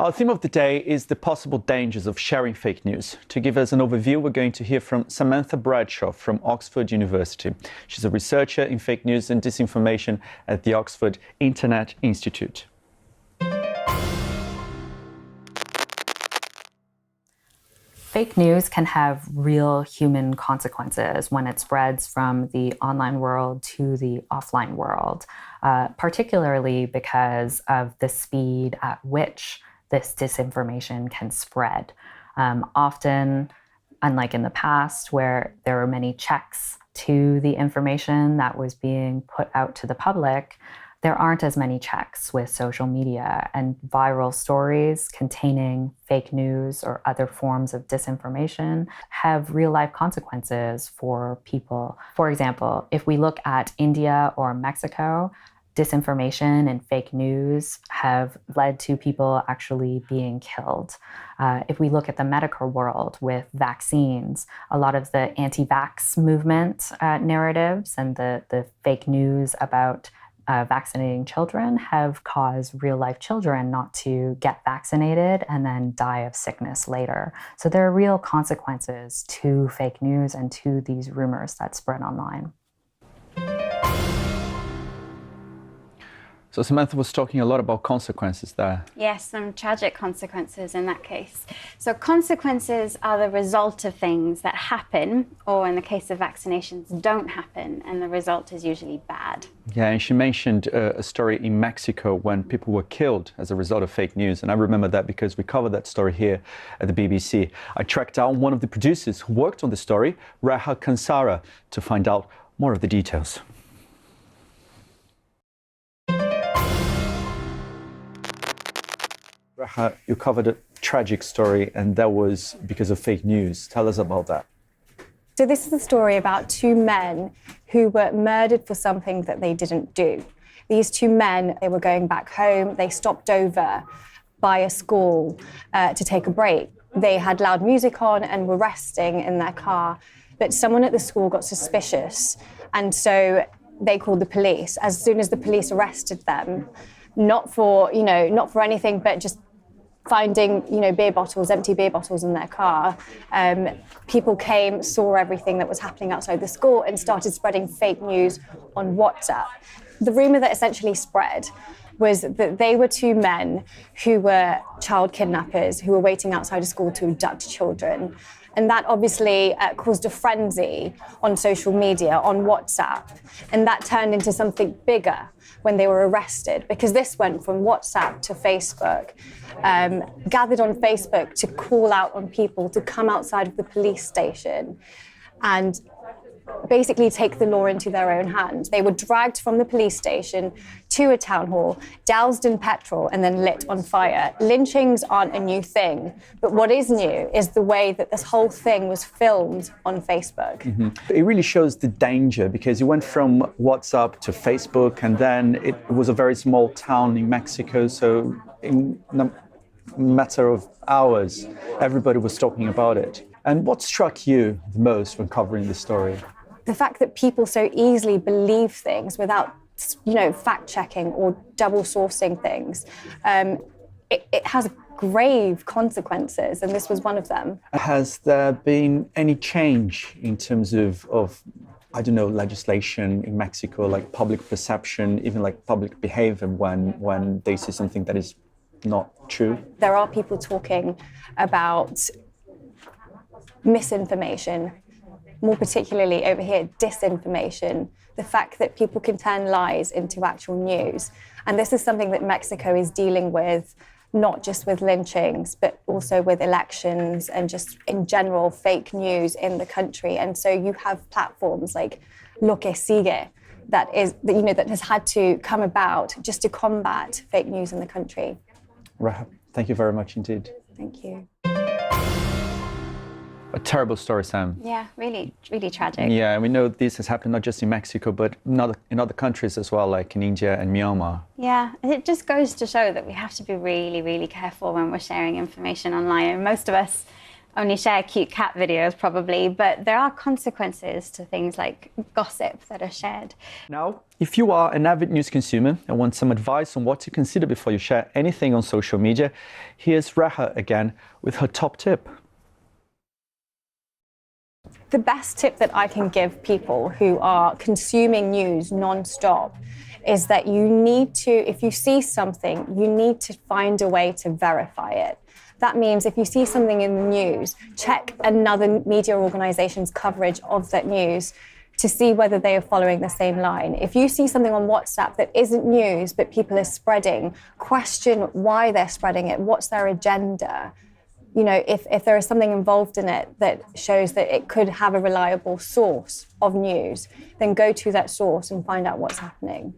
Our theme of the day is the possible dangers of sharing fake news. To give us an overview, we're going to hear from Samantha Bradshaw from Oxford University. She's a researcher in fake news and disinformation at the Oxford Internet Institute. Fake news can have real human consequences when it spreads from the online world to the offline world, particularly because of the speed at which this disinformation can spread. Often, unlike in the past, where there were many checks to the information that was being put out to the public, there aren't as many checks with social media, and viral stories containing fake news or other forms of disinformation have real-life consequences for people. For example, if we look at India or Mexico, disinformation and fake news have led to people actually being killed. If we look at the medical world with vaccines, a lot of the anti-vax movement narratives and the fake news about vaccinating children have caused real-life children not to get vaccinated and then die of sickness later. So there are real consequences to fake news and to these rumors that spread online. So Samantha was talking a lot about consequences there. Yes, some tragic consequences in that case. So consequences are the result of things that happen, or in the case of vaccinations, don't happen, and the result is usually bad. Yeah, and she mentioned a story in Mexico when people were killed as a result of fake news. And I remember that because we covered that story here at the BBC. I tracked down one of the producers who worked on the story, Reha Kansara, to find out more of the details. Reha, you covered a tragic story, and that was because of fake news. Tell us about that. So this is a story about two men who were murdered for something that they didn't do. These two men, they were going back home. They stopped over by a school to take a break. They had loud music on and were resting in their car. But someone at the school got suspicious, and so they called the police. As soon as the police arrested them, not for anything, but just finding, beer bottles, empty beer bottles in their car. People came, saw everything that was happening outside the school and started spreading fake news on WhatsApp. The rumor that essentially spread was that they were two men who were child kidnappers who were waiting outside a school to abduct children. And that obviously caused a frenzy on social media, on WhatsApp. And that turned into something bigger when they were arrested, because this went from WhatsApp to Facebook, gathered on Facebook to call out on people to come outside of the police station and basically take the law into their own hands. They were dragged from the police station to a town hall, doused in petrol, and then lit on fire. Lynchings aren't a new thing, but what is new is the way that this whole thing was filmed on Facebook. Mm-hmm. It really shows the danger, because it went from WhatsApp to Facebook, and then it was a very small town in Mexico, so in a matter of hours, everybody was talking about it. And what struck you the most when covering the story? The fact that people so easily believe things without, fact-checking or double-sourcing things. It has grave consequences, and this was one of them. Has there been any change in terms of legislation in Mexico, like public perception, even like public behavior when they see something that is not true? There are people talking about misinformation, more particularly over here, disinformation, the fact that people can turn lies into actual news. And this is something that Mexico is dealing with, not just with lynchings, but also with elections and just in general fake news in the country. And so you have platforms like Lo Que Sigue that has had to come about just to combat fake news in the country. Rahab, thank you very much indeed. Thank you. A terrible story, Sam. Yeah, really, really tragic. Yeah, and we know this has happened not just in Mexico, but in other countries as well, like in India and Myanmar. Yeah, it just goes to show that we have to be really, really careful when we're sharing information online. And most of us only share cute cat videos probably, but there are consequences to things like gossip that are shared. Now, if you are an avid news consumer and want some advice on what to consider before you share anything on social media, here's Raha again with her top tip. The best tip that I can give people who are consuming news non-stop is that you need to, if you see something, you need to find a way to verify it. That means if you see something in the news, check another media organization's coverage of that news to see whether they are following the same line. If you see something on WhatsApp that isn't news, but people are spreading, question why they're spreading it, what's their agenda. You know, if there is something involved in it that shows that it could have a reliable source of news, then go to that source and find out what's happening.